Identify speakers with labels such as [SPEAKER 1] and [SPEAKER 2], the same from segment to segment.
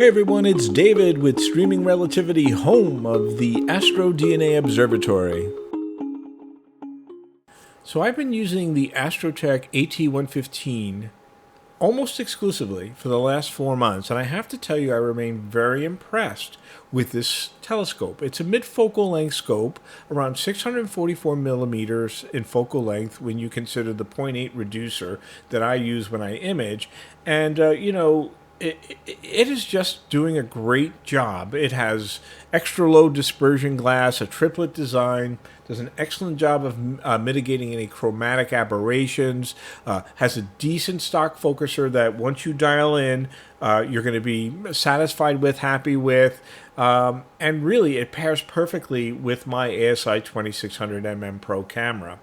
[SPEAKER 1] Hey everyone, it's David with Streaming Relativity, home of the Astro DNA Observatory. So I've been using the Astro Tech AT115 almost exclusively for the last 4 months, and I have to tell you I remain very impressed with this telescope. It's a mid-focal length scope, around 644 millimeters in focal length when you consider the 0.8 reducer that I use when I image, and it is just doing a great job. It has extra low dispersion glass, a triplet design, does an excellent job of mitigating any chromatic aberrations, has a decent stock focuser that once you dial in, you're going to be satisfied with, happy with, and really it pairs perfectly with my ASI2600mm Pro camera.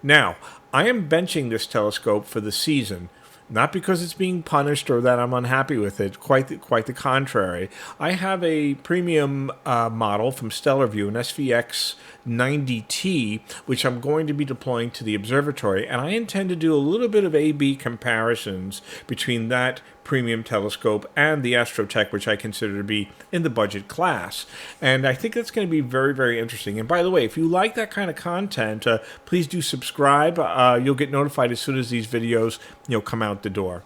[SPEAKER 1] Now, I am benching this telescope for the season. Not because it's being punished or that I'm unhappy with it, quite the contrary. I have a premium model from Stellarvue, an SVX 90T, which I'm going to be deploying to the observatory, and I intend to do a little bit of A-B comparisons between that premium telescope and the Astro Tech, which I consider to be in the budget class. And I think that's going to be very, very interesting. And by the way, if you like that kind of content, please do subscribe. You'll get notified as soon as these videos come out the door.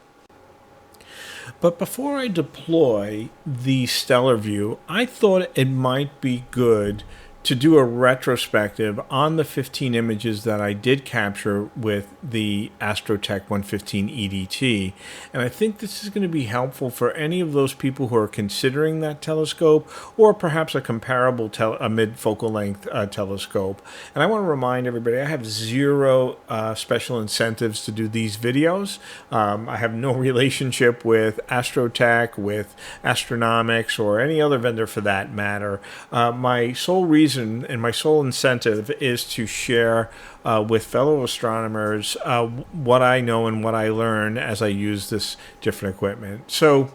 [SPEAKER 1] But before I deploy the Stellarvue, I thought it might be good to do a retrospective on the 15 images that I did capture with the Astro Tech 115 EDT. And I think this is going to be helpful for any of those people who are considering that telescope, or perhaps a comparable mid-focal length telescope. And I want to remind everybody, I have zero special incentives to do these videos. I have no relationship with Astro Tech, with Astronomics, or any other vendor for that matter. My sole reason and my sole incentive is to share with fellow astronomers what I know and what I learn as I use this different equipment. So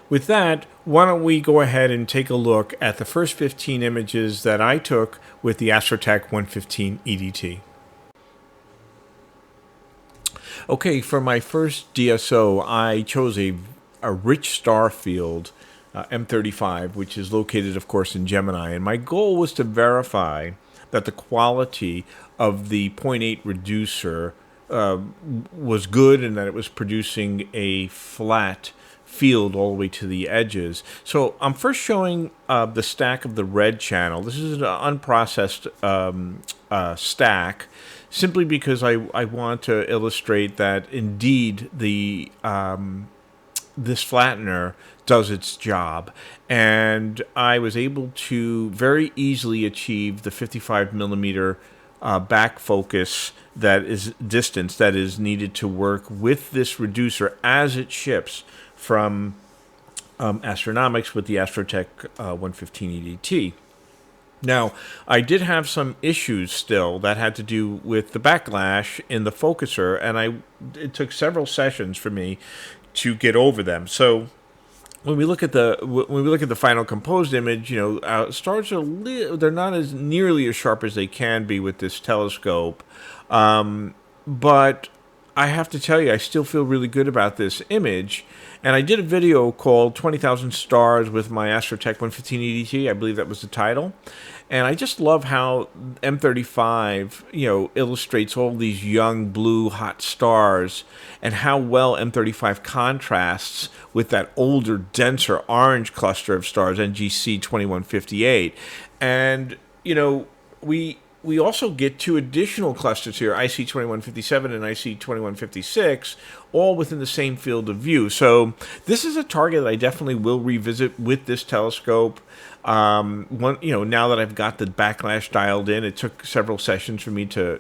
[SPEAKER 1] with that, why don't we go ahead and take a look at the first 15 images that I took with the Astro Tech 115 EDT. Okay, for my first DSO, I chose a rich star field, M35, which is located, of course, in Gemini. And my goal was to verify that the quality of the 0.8 reducer was good and that it was producing a flat field all the way to the edges. So I'm first showing the stack of the red channel. This is an unprocessed stack, simply because I want to illustrate that indeed the this flattener does its job, and I was able to very easily achieve the 55 millimeter back focus that is distance that is needed to work with this reducer as it ships from Astronomics with the Astro Tech 115 EDT. Now, I did have some issues still that had to do with the backlash in the focuser, and it took several sessions for me to get over them. So when we look at the final composed image, stars are they're not as nearly as sharp as they can be with this telescope, but I have to tell you, I still feel really good about this image. And I did a video called 20,000 Stars with my Astro Tech 115 EDT. I believe that was the title. And I just love how M35, illustrates all these young blue hot stars, and how well M35 contrasts with that older, denser orange cluster of stars, NGC 2158. And, we also get two additional clusters here, IC 2157 and IC 2156, all within the same field of view. So this is a target that I definitely will revisit with this telescope. Now that I've got the backlash dialed in, it took several sessions for me to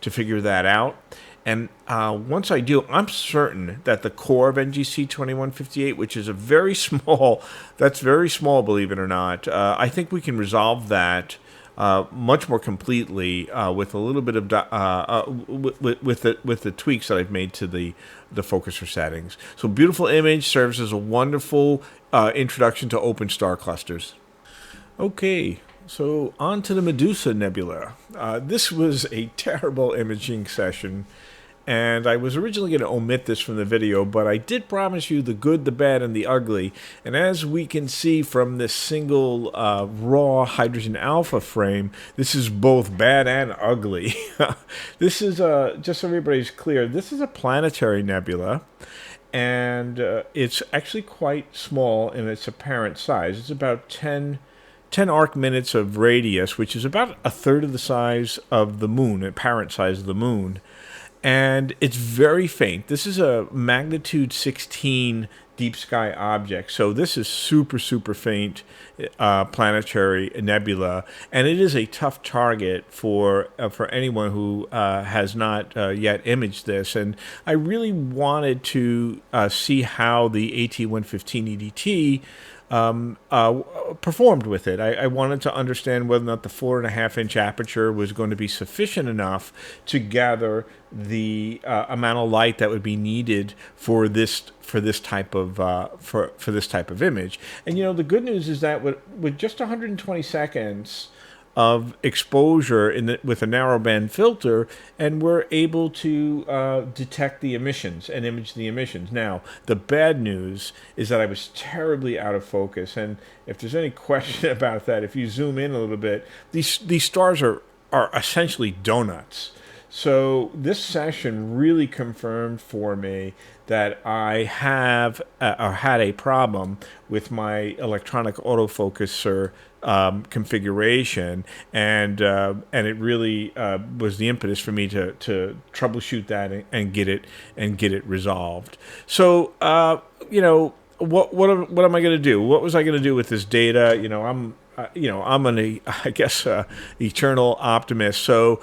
[SPEAKER 1] figure that out. And once I do, I'm certain that the core of NGC 2158, which is very small, believe it or not, I think we can resolve that much more completely with a little bit of with the tweaks that I've made to the focuser settings. So beautiful image, serves as a wonderful introduction to open star clusters. Okay, so on to the Medusa Nebula. This was a terrible imaging session, and I was originally going to omit this from the video, but I did promise you the good, the bad, and the ugly. And as we can see from this single raw hydrogen alpha frame, this is both bad and ugly. This is, just so everybody's clear, this is a planetary nebula, and it's actually quite small in its apparent size. It's about 10 arc minutes of radius, which is about a third of the size of the moon, apparent size of the moon. And it's very faint. This is a magnitude 16 deep sky object. So this is super, super faint planetary nebula. And it is a tough target for anyone who has not yet imaged this. And I really wanted to see how the AT115 EDT performed with it. I wanted to understand whether or not the 4.5-inch aperture was going to be sufficient enough to gather the amount of light that would be needed for this type of image. And you know, the good news is that with just 120 seconds of exposure with a narrowband filter, and we're able to detect the emissions and image the emissions. Now, the bad news is that I was terribly out of focus, and if there's any question about that, if you zoom in a little bit, these stars are essentially donuts. So this session really confirmed for me that I have or had a problem with my electronic autofocuser configuration, and it really was the impetus for me to troubleshoot that and get it resolved. So you know, what am I going to do? What was I going to do with this data? You know, I'm an I guess eternal optimist. So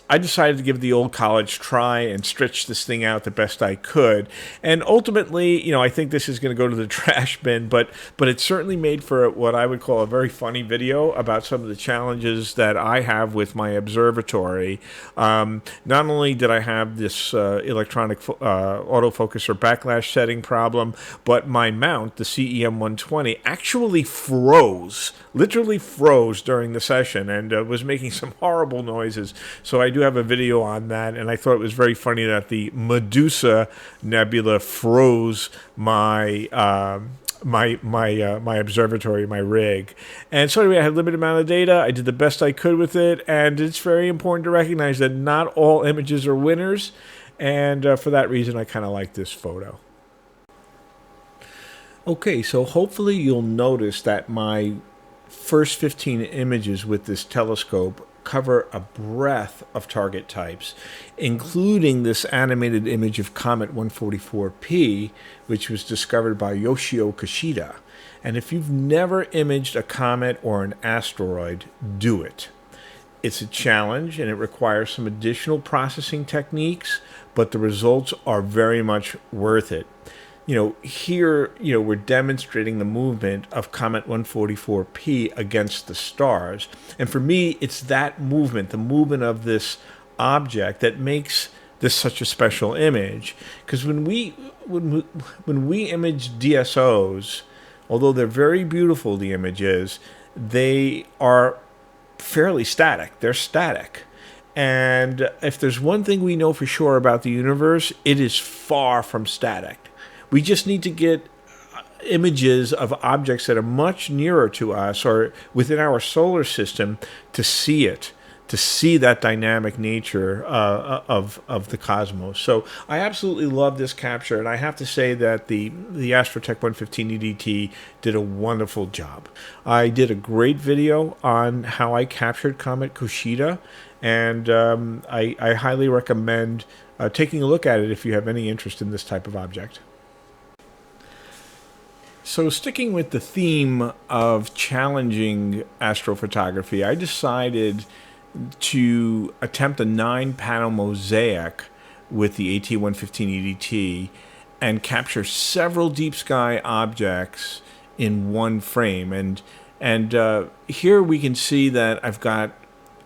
[SPEAKER 1] I decided to give the old college try and stretch this thing out the best I could. And ultimately, you know, I think this is going to go to the trash bin, but it certainly made for what I would call a very funny video about some of the challenges that I have with my observatory. Not only did I have this electronic autofocus or backlash setting problem, but my mount, the CEM120, actually froze, literally froze during the session, and was making some horrible noises. So I do have a video on that, and I thought it was very funny that the Medusa Nebula froze my my observatory, my rig. And so anyway, I had a limited amount of data. I did the best I could with it, and it's very important to recognize that not all images are winners, and for that reason, I kind of like this photo. Okay, so hopefully you'll notice that my first 15 images with this telescope cover a breadth of target types, including this animated image of Comet 144P, which was discovered by Yoshio Kishida. And if you've never imaged a comet or an asteroid, do it. It's a challenge, and it requires some additional processing techniques, but the results are very much worth it. You know, here, you know, we're demonstrating the movement of Comet 144P against the stars. And for me, it's that movement, the movement of this object, that makes this such a special image. Because when we image DSOs, although they're very beautiful, the images, they are fairly static. They're static. And if there's one thing we know for sure about the universe, it is far from static. We just need to get images of objects that are much nearer to us or within our solar system to see it, to see that dynamic nature of the cosmos. So I absolutely love this capture, and I have to say that the Astro Tech 115 EDT did a wonderful job. I did a great video on how I captured Comet Kushida, and I highly recommend taking a look at it if you have any interest in this type of object. So sticking with the theme of challenging astrophotography, I decided to attempt a 9-panel mosaic with the AT115 EDT and capture several deep sky objects in one frame. And here we can see that I've got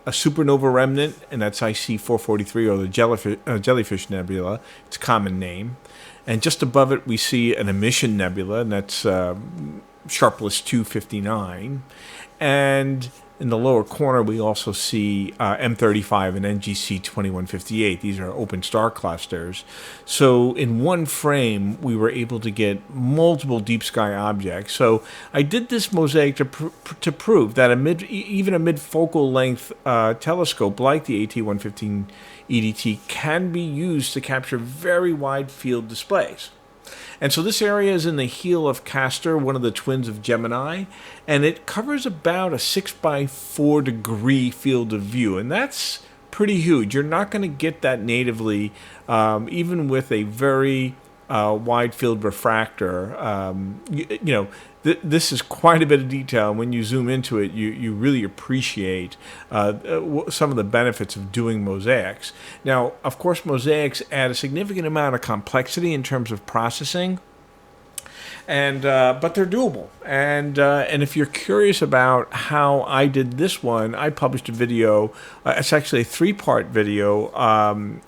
[SPEAKER 1] a supernova remnant, and that's IC443, or the jellyfish nebula. It's a common name. And just above it, we see an emission nebula, and that's Sharpless 259. And in the lower corner, we also see M35 and NGC 2158. These are open star clusters. So in one frame, we were able to get multiple deep sky objects. So I did this mosaic to prove that even a mid-focal length telescope like the AT115 EDT can be used to capture very wide field displays. And so this area is in the heel of Castor, one of the twins of Gemini, and it covers about a 6 by 4 degree field of view, and that's pretty huge. You're not going to get that natively, even with a very wide field refractor. This is quite a bit of detail. When you zoom into it, you really appreciate some of the benefits of doing mosaics. Now, of course, mosaics add a significant amount of complexity in terms of processing, but they're doable. And if you're curious about how I did this one, I published a video. It's actually a 3-part video on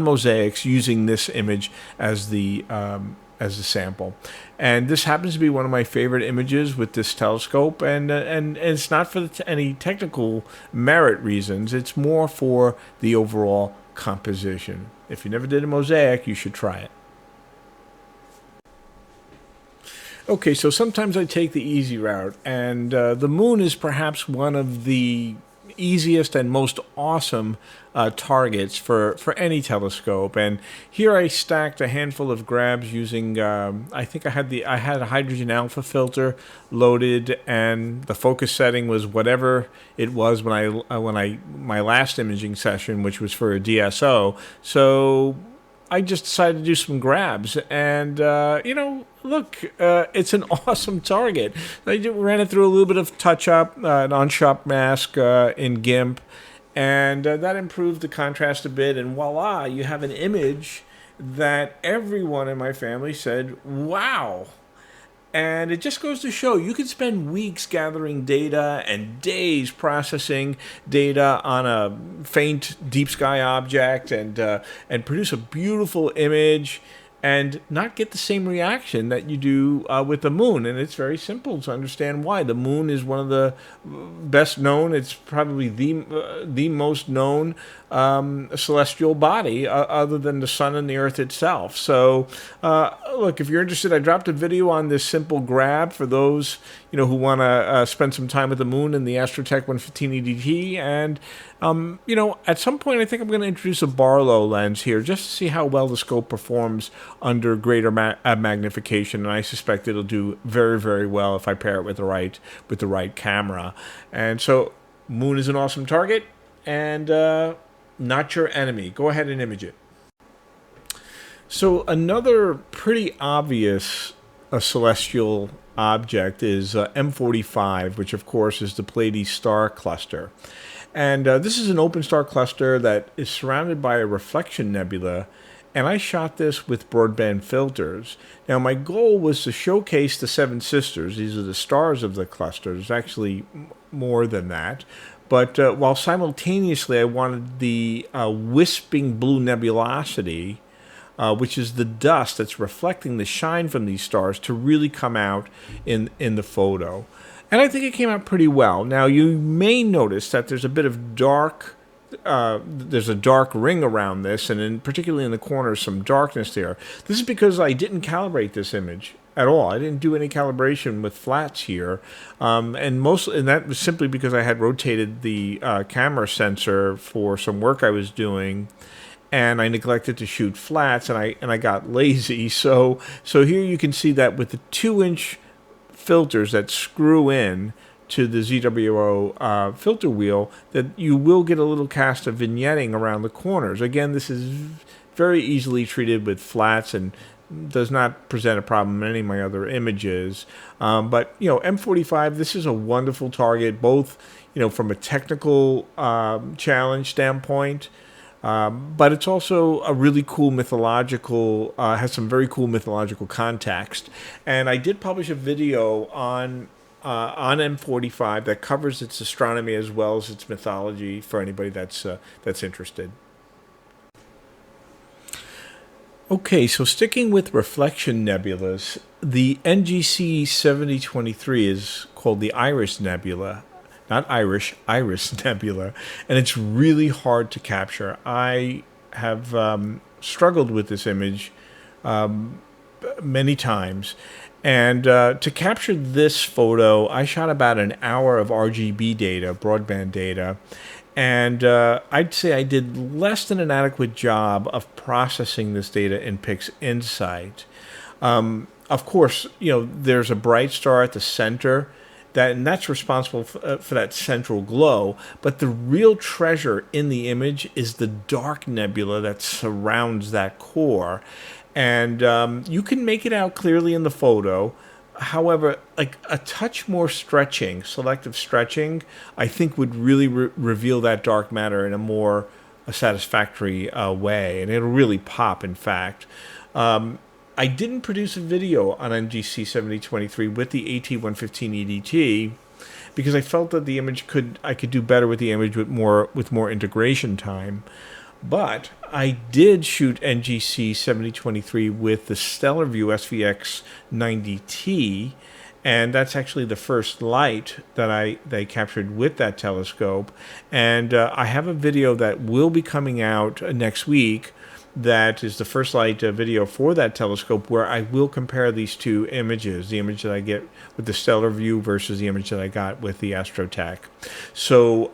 [SPEAKER 1] mosaics using this image as the sample. And this happens to be one of my favorite images with this telescope, and it's not for any technical merit reasons. It's more for the overall composition. If you never did a mosaic, you should try it. Okay, so sometimes I take the easy route, and the moon is perhaps one of the easiest and most awesome targets for any telescope. And here I stacked a handful of grabs using I think I had a hydrogen alpha filter loaded, and the focus setting was whatever it was when my last imaging session, which was for a DSO. So I just decided to do some grabs, and look, it's an awesome target. I ran it through a little bit of touch-up, an on-shop mask in GIMP, and that improved the contrast a bit, and voila, you have an image that everyone in my family said, wow. And it just goes to show you can spend weeks gathering data and days processing data on a faint deep sky object and produce a beautiful image and not get the same reaction that you do with the moon. And it's very simple to understand why. The moon is one of the best known, it's probably the most known celestial body other than the sun and the earth itself. So look, if you're interested, I dropped a video on this simple grab for those who want to spend some time with the moon and the Astro Tech 115 EDT. And at some point I think I'm going to introduce a Barlow lens here just to see how well the scope performs under greater magnification, and I suspect it'll do very, very well if I pair it with the right camera. And so moon is an awesome target, and not your enemy. Go ahead and image it. So another pretty obvious celestial object is M45, which of course is the Pleiades star cluster. And this is an open star cluster that is surrounded by a reflection nebula, and I shot this with broadband filters. Now my goal was to showcase the seven sisters. These are the stars of the cluster. There's actually more than that. But while simultaneously I wanted the wisping blue nebulosity, which is the dust that's reflecting the shine from these stars, to really come out in the photo. And I think it came out pretty well. Now you may notice that there's a bit of dark, there's a dark ring around this, and particularly in the corners, some darkness there. This is because I didn't calibrate this image at all. I didn't do any calibration with flats here, and that was simply because I had rotated the camera sensor for some work I was doing, and I neglected to shoot flats, and I got lazy. So here you can see that with the 2-inch filters that screw in to the ZWO filter wheel, that you will get a little cast of vignetting around the corners. Again, this is very easily treated with flats and does not present a problem in any of my other images. But M45, this is a wonderful target, both from a technical challenge standpoint, but it's also a really cool mythological, has some very cool mythological context. And I did publish a video on M45 that covers its astronomy as well as its mythology for anybody that's interested. Okay, so sticking with reflection nebulas, the NGC 7023 is called the Iris Nebula. not Irish, Iris Nebula, and it's really hard to capture. I have struggled with this image many times. And to capture this photo, I shot about an hour of RGB data, broadband data, and I'd say I did less than an adequate job of processing this data in PixInsight. Of course, there's a bright star at the center, and that's responsible for that central glow. But the real treasure in the image is the dark nebula that surrounds that core. And you can make it out clearly in the photo. However, like a touch more stretching, selective stretching, I think would really reveal that dark matter in a more satisfactory way. And it'll really pop, in fact. I didn't produce a video on NGC 7023 with the AT115 EDT because I felt that the image I could do better with the image with more integration time. But I did shoot NGC 7023 with the Stellarvue SVX 90T, and that's actually the first light that I captured with that telescope. And I have a video that will be coming out next week that is the first light video for that telescope, where I will compare these two images, the image that I get with the Stellarvue versus the image that I got with the Astro Tech. So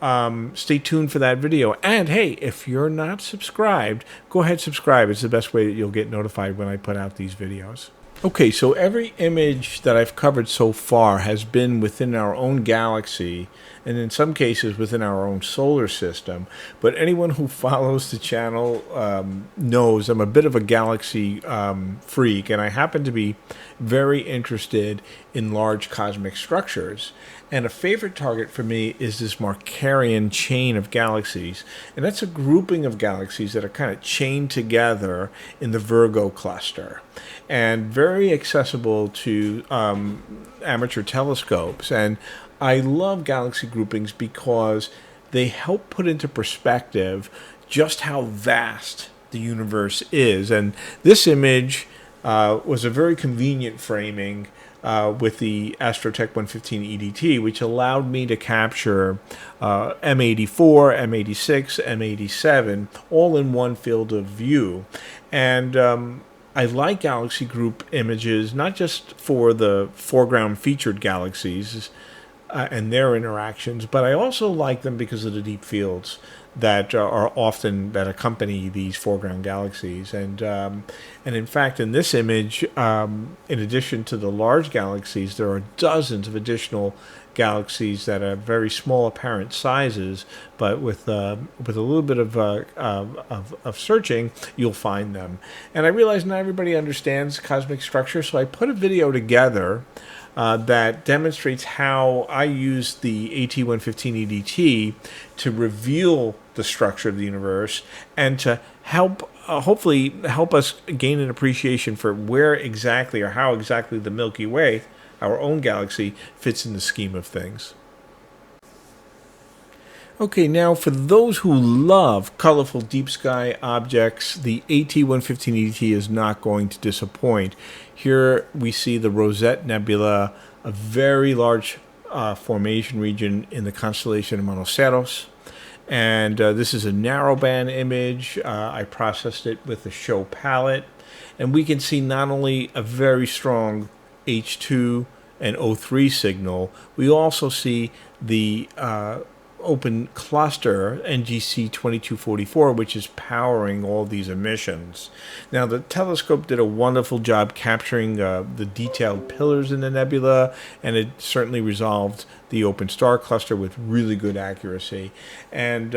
[SPEAKER 1] stay tuned for that video. And hey, if you're not subscribed, go ahead and subscribe. It's the best way that you'll get notified when I put out these videos. Okay, so every image that I've covered so far has been within our own galaxy, and in some cases within our own solar system. But anyone who follows the channel knows I'm a bit of a galaxy freak, and I happen to be very interested in large cosmic structures. And a favorite target for me is this Markarian chain of galaxies. And that's a grouping of galaxies that are kind of chained together in the Virgo cluster, and very accessible to amateur telescopes. And I love galaxy groupings because they help put into perspective just how vast the universe is. And this image was a very convenient framing with the Astro Tech 115 EDT, which allowed me to capture M84, M86, M87, all in one field of view. And I like galaxy group images, not just for the foreground featured galaxies and their interactions, but I also like them because of the deep fields that that accompany these foreground galaxies. And in fact, in this image, in addition to the large galaxies, there are dozens of additional galaxies that are very small apparent sizes, but with a little bit of searching, you'll find them. And I realize not everybody understands cosmic structure, so I put a video together that demonstrates how I use the AT115 EDT to reveal the structure of the universe and to help, hopefully help us gain an appreciation for where exactly or how exactly the Milky Way, our own galaxy, fits in the scheme of things. Okay, now for those who love colorful deep sky objects, the AT115 EDT is not going to disappoint. Here we see the Rosette Nebula, a very large formation region in the constellation of Monoceros. And this is a narrowband image. I processed it with the show palette. And we can see not only a very strong H2 and O3 signal, we also see the open cluster NGC 2244, which is powering all these emissions. Now, the telescope did a wonderful job capturing the detailed pillars in the nebula, and it certainly resolved the open star cluster with really good accuracy. And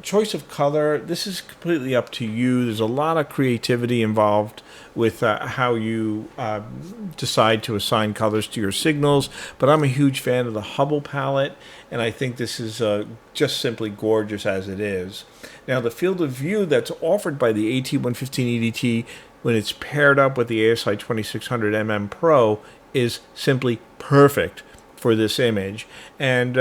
[SPEAKER 1] choice of color, this is completely up to you. There's a lot of creativity involved with how you decide to assign colors to your signals, but I'm a huge fan of the Hubble palette, and I think this is just simply gorgeous as it is. Now, the field of view that's offered by the AT115 EDT when it's paired up with the ASI2600mm Pro is simply perfect for this image. And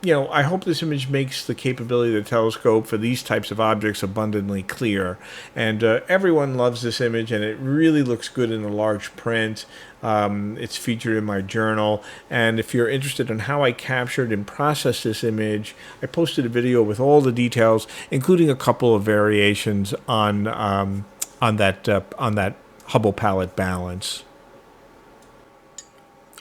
[SPEAKER 1] I hope this image makes the capability of the telescope for these types of objects abundantly clear. And everyone loves this image, and it really looks good in the large print. It's featured in my journal. And if you're interested in how I captured and processed this image, I posted a video with all the details, including a couple of variations on that Hubble palette balance.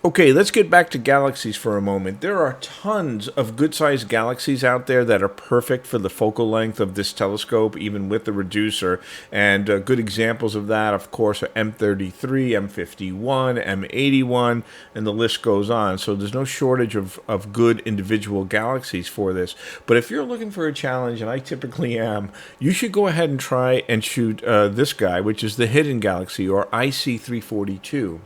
[SPEAKER 1] Okay, let's get back to galaxies for a moment. There are tons of good-sized galaxies out there that are perfect for the focal length of this telescope, even with the reducer. And good examples of that, of course, are M33, M51, M81, and the list goes on. So there's no shortage of good individual galaxies for this. But if you're looking for a challenge, and I typically am, you should go ahead and try and shoot this guy, which is the hidden galaxy, or IC342.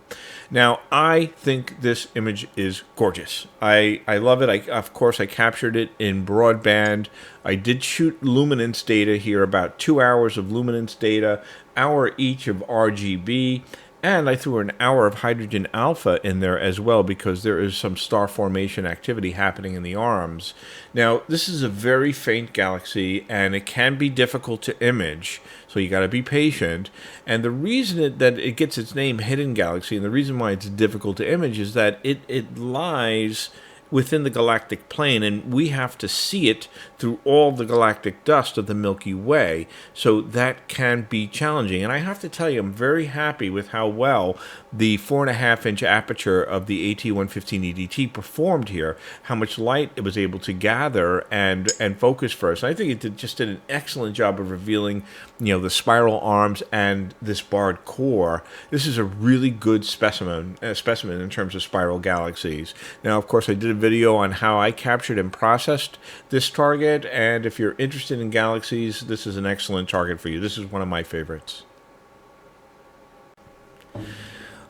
[SPEAKER 1] Now, I think this image is gorgeous. I love it. Of course, I captured it in broadband. I did shoot luminance data here, about 2 hours of luminance data, hour each of RGB, and I threw an hour of hydrogen alpha in there as well because there is some star formation activity happening in the arms. Now, this is a very faint galaxy, and it can be difficult to image, so you got to be patient. And the reason that it gets its name, hidden galaxy, and the reason why it's difficult to image is that it lies within the galactic plane, and we have to see it through all the galactic dust of the Milky Way, so that can be challenging. And I have to tell you, I'm very happy with how well the 4.5-inch aperture of the AT115 EDT performed here, how much light it was able to gather and focus for us. I think it just did an excellent job of revealing, the spiral arms and this barred core. This is a really good specimen in terms of spiral galaxies. Now, of course, I did a video on how I captured and processed this target, and if you're interested in galaxies, this is an excellent target for you. This is one of my favorites.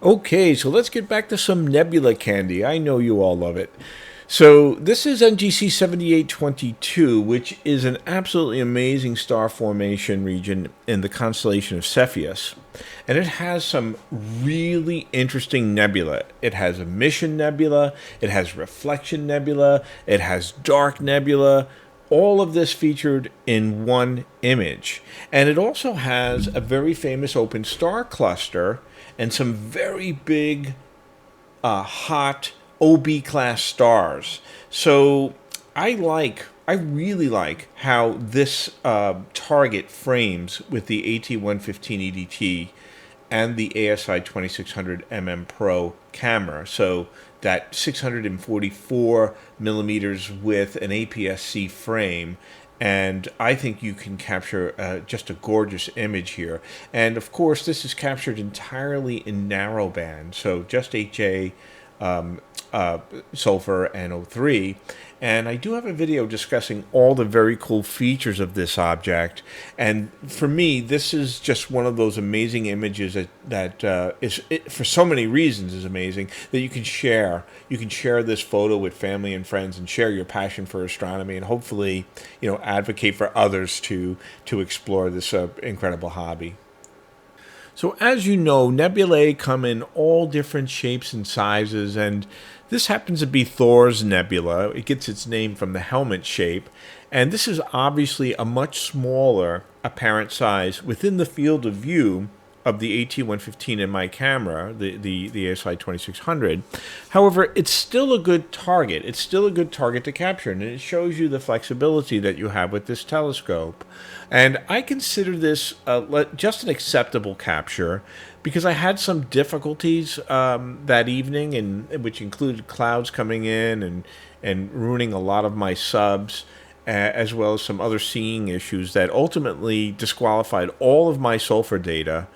[SPEAKER 1] Okay, so let's get back to some nebula candy. I know you all love it. So this is NGC 7822, which is an absolutely amazing star formation region in the constellation of Cepheus. And it has some really interesting nebula. It has emission nebula, it has reflection nebula, it has dark nebula, all of this featured in one image. And it also has a very famous open star cluster and some very big, hot OB class stars. So I really like how this target frames with the AT115 EDT and the ASI2600mm Pro camera. So that 644 millimeters with an APS-C frame. And I think you can capture just a gorgeous image here. And of course, this is captured entirely in narrowband, so just HA, sulfur, and O3. And I do have a video discussing all the very cool features of this object. And for me, this is just one of those amazing images that is, for so many reasons, is amazing that you can share. You can share this photo with family and friends and share your passion for astronomy, and hopefully, advocate for others to explore this incredible hobby. So as you know, nebulae come in all different shapes and sizes, and this happens to be Thors Nebula. It gets its name from the helmet shape, and this is obviously a much smaller apparent size within the field of view of the AT115 in my camera, the ASI2600. However, it's still a good target. It's still a good target to capture, and it shows you the flexibility that you have with this telescope. And I consider this just an acceptable capture because I had some difficulties that evening, which included clouds coming in and ruining a lot of my subs, as well as some other seeing issues that ultimately disqualified all of my sulfur data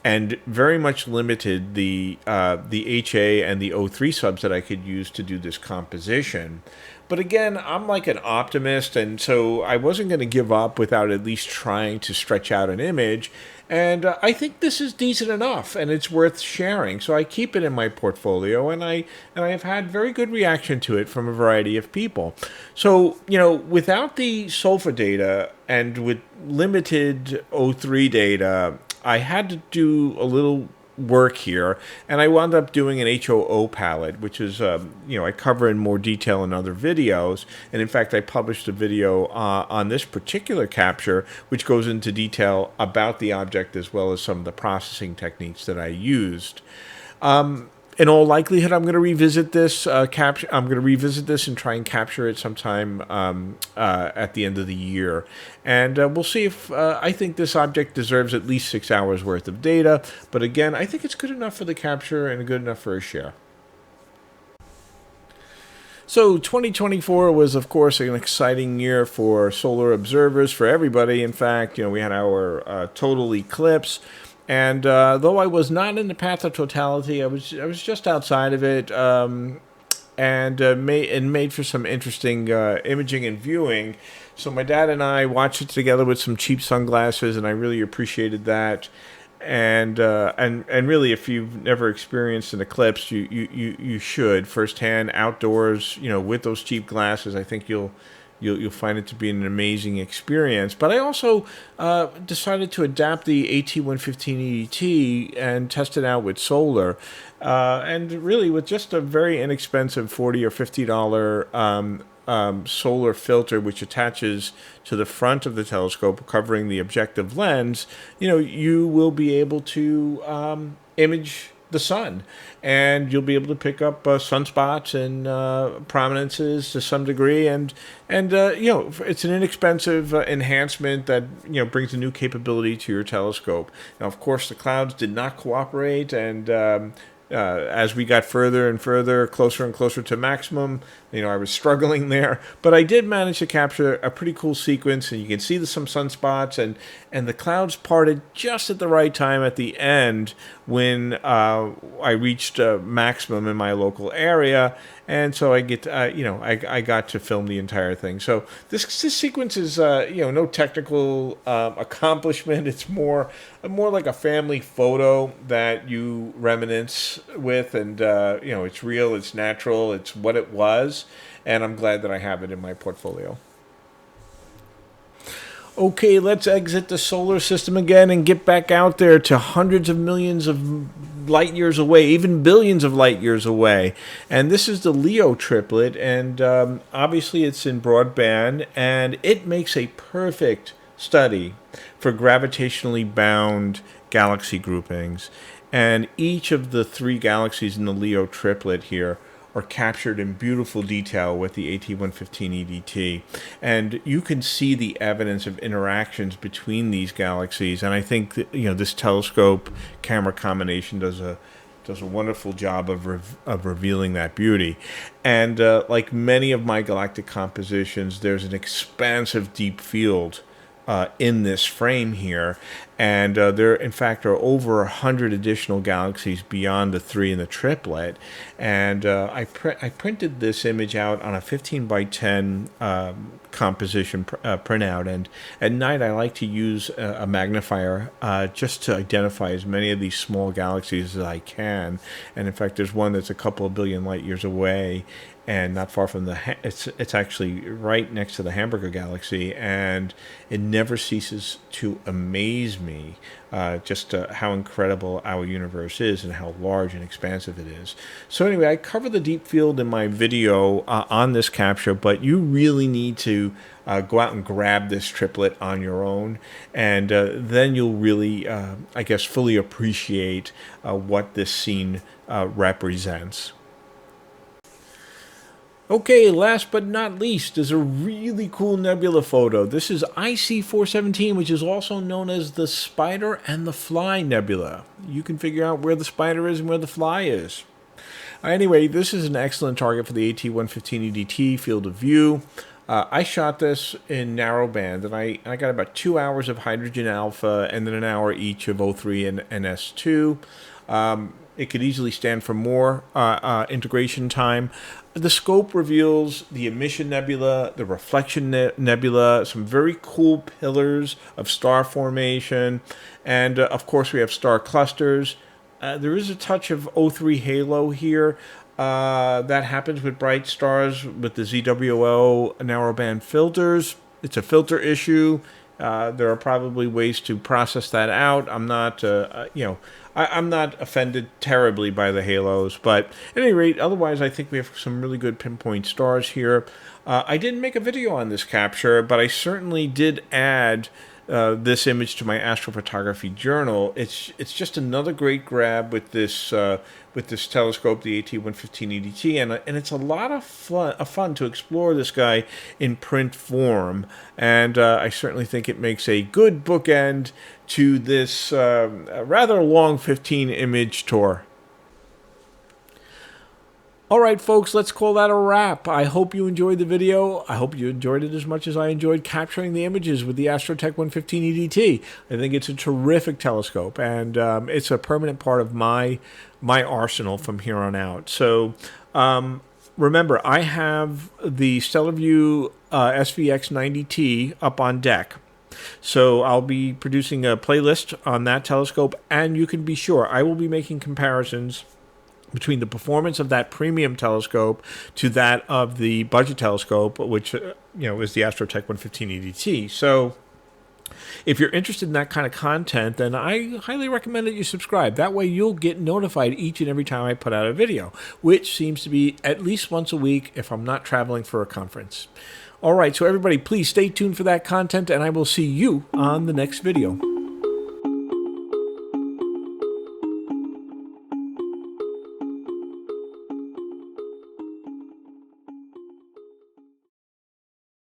[SPEAKER 1] and very much limited the HA and the O3 subs that I could use to do this composition. But again, I'm like an optimist, and so I wasn't going to give up without at least trying to stretch out an image. And I think this is decent enough, and it's worth sharing. So I keep it in my portfolio, and I have had very good reaction to it from a variety of people. So, without the sulfur data and with limited O3 data, I had to do a little work here, and I wound up doing an HOO palette, which is I cover in more detail in other videos. And in fact, I published a video on this particular capture, which goes into detail about the object as well as some of the processing techniques that I used. In all likelihood, I'm going to revisit this capture. I'm going to revisit this and try and capture it sometime at the end of the year, and we'll see if I think this object deserves at least 6 hours worth of data. But again, I think it's good enough for the capture and good enough for a share. So 2024 was, of course, an exciting year for solar observers, for everybody. In fact, we had our total eclipse. And though I was not in the path of totality, I was just outside of it, and made for some interesting imaging and viewing. So my dad and I watched it together with some cheap sunglasses, and I really appreciated that. And really, if you've never experienced an eclipse, you should firsthand outdoors, with those cheap glasses. I think you'll find it to be an amazing experience. But I also decided to adapt the AT115 EDT and test it out with solar. And really, with just a very inexpensive $40 or $50 solar filter, which attaches to the front of the telescope, covering the objective lens, you will be able to image the sun, and you'll be able to pick up sunspots and prominences to some degree, and it's an inexpensive enhancement that brings a new capability to your telescope. Now, of course, the clouds did not cooperate, and as we got further and further, closer and closer to maximum, I was struggling there. But I did manage to capture a pretty cool sequence, and you can see some sunspots, and the clouds parted just at the right time at the end when I reached maximum in my local area. And so I got to film the entire thing. So this sequence is, no technical accomplishment. It's more like a family photo that you reminisce with, and it's real, it's natural, it's what it was, and I'm glad that I have it in my portfolio. Okay, let's exit the solar system again and get back out there to hundreds of millions of light years away, even billions of light years away. And this is the Leo triplet, and obviously it's in broadband, and it makes a perfect study for gravitationally bound galaxy groupings. And each of the 3 galaxies in the Leo triplet here are captured in beautiful detail with the AT115 EDT. And you can see the evidence of interactions between these galaxies. And I think that, this telescope camera combination does a wonderful job of revealing that beauty. And like many of my galactic compositions, there's an expansive deep field in this frame here, and there in fact are over 100 additional galaxies beyond the 3 in the triplet. And I printed this image out on a 15 by 10 composition printout, and at night I like to use a magnifier just to identify as many of these small galaxies as I can. And in fact, there's one that's a couple of billion light years away, and not far from it's actually right next to the Hamburger Galaxy, and it never ceases to amaze me just how incredible our universe is and how large and expansive it is. So anyway, I cover the deep field in my video on this capture, but you really need to go out and grab this triplet on your own, and then you'll really, fully appreciate what this scene represents. Okay, last but not least is a really cool nebula photo. This is IC417, which is also known as the Spider and the Fly Nebula. You can figure out where the spider is and where the fly is. Anyway, this is an excellent target for the AT115 EDT field of view. I shot this in narrowband, and I got about 2 hours of hydrogen alpha and then an hour each of O3 and S2. It could easily stand for more integration time. The scope reveals the emission nebula, the reflection nebula, some very cool pillars of star formation, and of course we have star clusters. There is a touch of O3 halo here. That happens with bright stars with the ZWO narrowband filters. It's a filter issue. There are probably ways to process that out. I'm not, I'm not offended terribly by the halos, but at any rate, otherwise I think we have some really good pinpoint stars here. I didn't make a video on this capture, but I certainly did add this image to my astrophotography journal. It's just another great grab with this telescope, the AT115 EDT, and it's a lot of fun to explore this guy in print form. And I certainly think it makes a good bookend to this rather long 15-image tour. All right, folks, let's call that a wrap. I hope you enjoyed the video. I hope you enjoyed it as much as I enjoyed capturing the images with the Astro Tech 115 EDT. I think it's a terrific telescope, and it's a permanent part of my arsenal from here on out. So remember, I have the Stellarvue SVX90T up on deck. So I'll be producing a playlist on that telescope, and you can be sure I will be making comparisons between the performance of that premium telescope to that of the budget telescope, which is the Astro Tech 115 EDT. So if you're interested in that kind of content, then I highly recommend that you subscribe. That way you'll get notified each and every time I put out a video, which seems to be at least once a week if I'm not traveling for a conference. All right, so everybody, please stay tuned for that content, and I will see you on the next video.